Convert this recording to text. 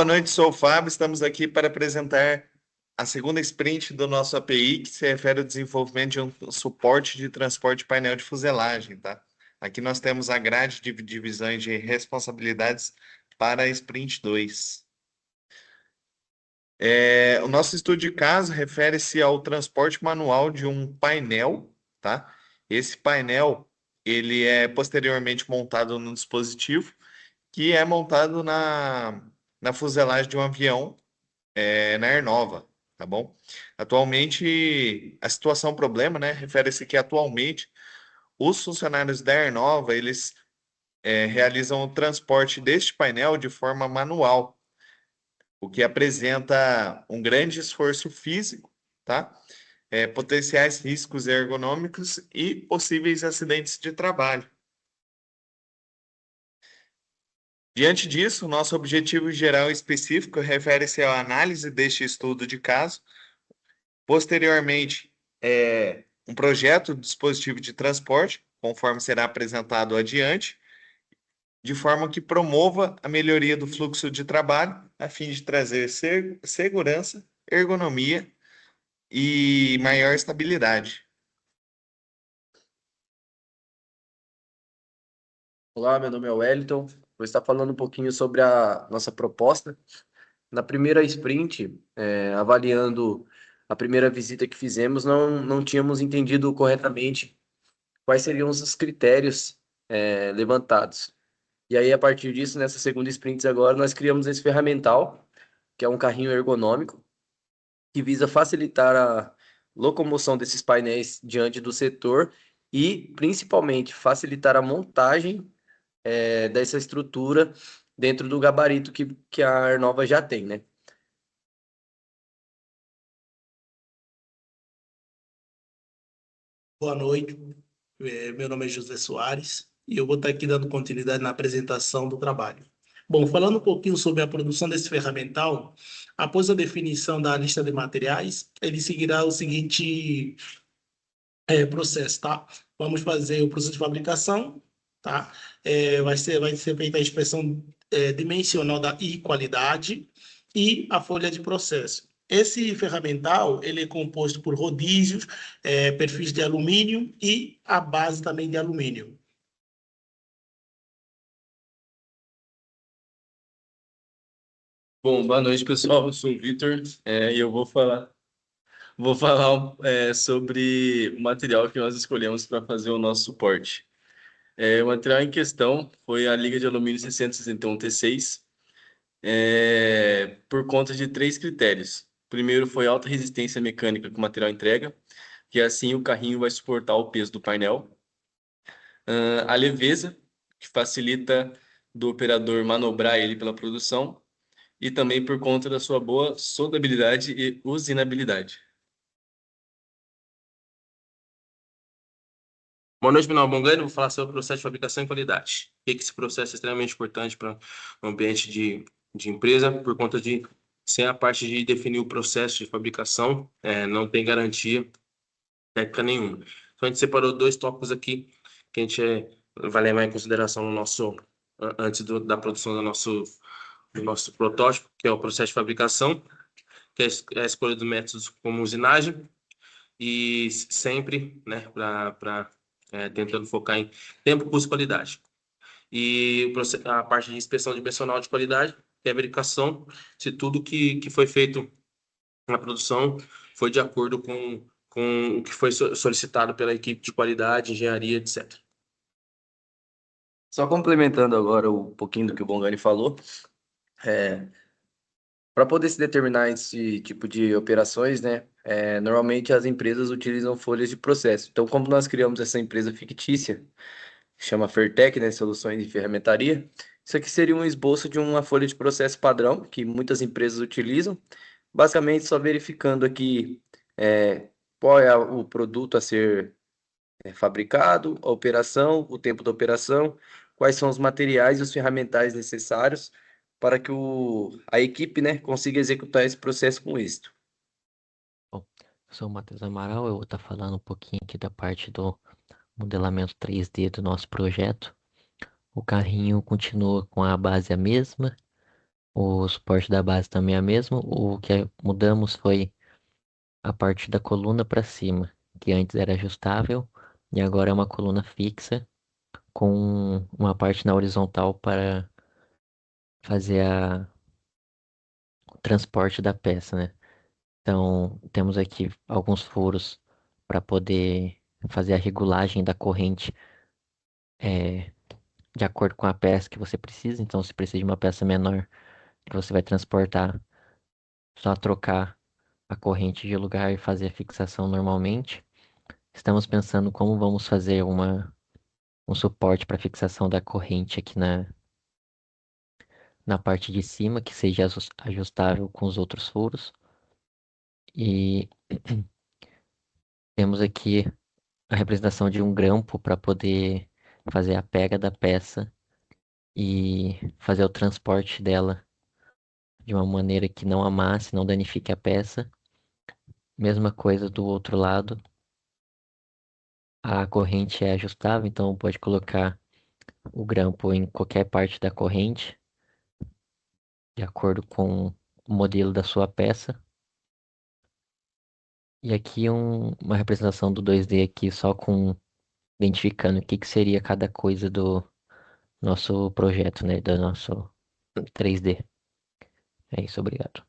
Boa noite, sou o Fábio. Estamos aqui para apresentar a segunda sprint do nosso API, que se refere ao desenvolvimento de um suporte de transporte painel de fuselagem, tá? Aqui nós temos a grade de divisões de responsabilidades para a sprint 2. O nosso estudo de caso refere-se ao transporte manual de um painel, tá? Esse painel, ele é posteriormente montado no dispositivo, que é montado na fuselagem de um avião, na aeronova, tá bom? Atualmente, a situação problema, né, refere-se que atualmente os funcionários da aeronova, eles realizam o transporte deste painel de forma manual, o que apresenta um grande esforço físico, tá? Potenciais riscos ergonômicos e possíveis acidentes de trabalho. Diante disso, nosso objetivo geral e específico refere-se à análise deste estudo de caso. Posteriormente, um projeto do dispositivo de transporte, conforme será apresentado adiante, de forma que promova a melhoria do fluxo de trabalho, a fim de trazer segurança, ergonomia e maior estabilidade. Olá, meu nome é Wellington. Vou estar falando um pouquinho sobre a nossa proposta. Na primeira sprint, avaliando a primeira visita que fizemos, não tínhamos entendido corretamente quais seriam os critérios levantados. E aí, a partir disso, nessa segunda sprint agora, nós criamos esse ferramental, que é um carrinho ergonômico, que visa facilitar a locomoção desses painéis diante do setor e, principalmente, facilitar a montagem dessa estrutura dentro do gabarito que a Arnova já tem, né? Boa noite, meu nome é José Soares e eu vou estar aqui dando continuidade na apresentação do trabalho. Bom, falando um pouquinho sobre a produção desse ferramental, após a definição da lista de materiais, ele seguirá o seguinte processo, tá? Vamos fazer o processo de fabricação, tá? Vai ser feita a inspeção dimensional da qualidade e a folha de processo. Esse ferramental, ele é composto por rodízios, perfis de alumínio e a base também de alumínio. Bom, boa noite, pessoal. Eu sou o Vitor e eu vou falar sobre o material que nós escolhemos para fazer o nosso suporte. O material em questão foi a liga de alumínio 661 T6, por conta de três critérios. Primeiro foi alta resistência mecânica que o material entrega, que assim o carrinho vai suportar o peso do painel. A leveza, que facilita do operador manobrar ele pela produção, e também por conta da sua boa soldabilidade e usinabilidade. Boa noite, meu nome é Bongani, vou falar sobre o processo de fabricação e qualidade. Por que esse processo é extremamente importante para o ambiente de empresa? Por conta de, sem a parte de definir o processo de fabricação, não tem garantia técnica nenhuma. Então, a gente separou dois tópicos aqui que a gente vai levar em consideração no nosso, antes da produção do nosso protótipo, que é o processo de fabricação, que é a escolha dos métodos como usinagem, e sempre, né, tentando focar em tempo, custo e qualidade. E a parte de inspeção dimensional de qualidade, que é a verificação se tudo que foi feito na produção foi de acordo com o que foi solicitado pela equipe de qualidade, engenharia, etc. Só complementando agora um pouquinho do que o Bongani falou, para poder se determinar esse tipo de operações, né, normalmente as empresas utilizam folhas de processo. Então, como nós criamos essa empresa fictícia, que chama Fertec, né, Soluções de Ferramentaria, isso aqui seria um esboço de uma folha de processo padrão que muitas empresas utilizam, basicamente só verificando aqui qual é o produto a ser fabricado, a operação, o tempo da operação, quais são os materiais e os ferramentais necessários para que a equipe, né, consiga executar esse processo com êxito. Bom, eu sou o Matheus Amaral, eu vou estar falando um pouquinho aqui da parte do modelamento 3D do nosso projeto. O carrinho continua com a base a mesma, O suporte da base também é o mesmo. O que mudamos foi a parte da coluna para cima, que antes era ajustável e agora é uma coluna fixa com uma parte na horizontal para fazer o transporte da peça, né? Então, temos aqui alguns furos para poder fazer a regulagem da corrente de acordo com a peça que você precisa. Então, se precisa de uma peça menor que você vai transportar, só trocar a corrente de lugar e fazer a fixação normalmente. Estamos pensando como vamos fazer um suporte para fixação da corrente aqui na parte de cima, que seja ajustável com os outros furos. E temos aqui a representação de um grampo para poder fazer a pega da peça e fazer o transporte dela de uma maneira que não amasse, não danifique a peça. Mesma coisa do outro lado. A corrente é ajustável, então pode colocar o grampo em qualquer parte da corrente, de acordo com o modelo da sua peça. E aqui uma representação do 2D aqui só com identificando o que que seria cada coisa do nosso projeto, né, do nosso 3D. É isso, obrigado.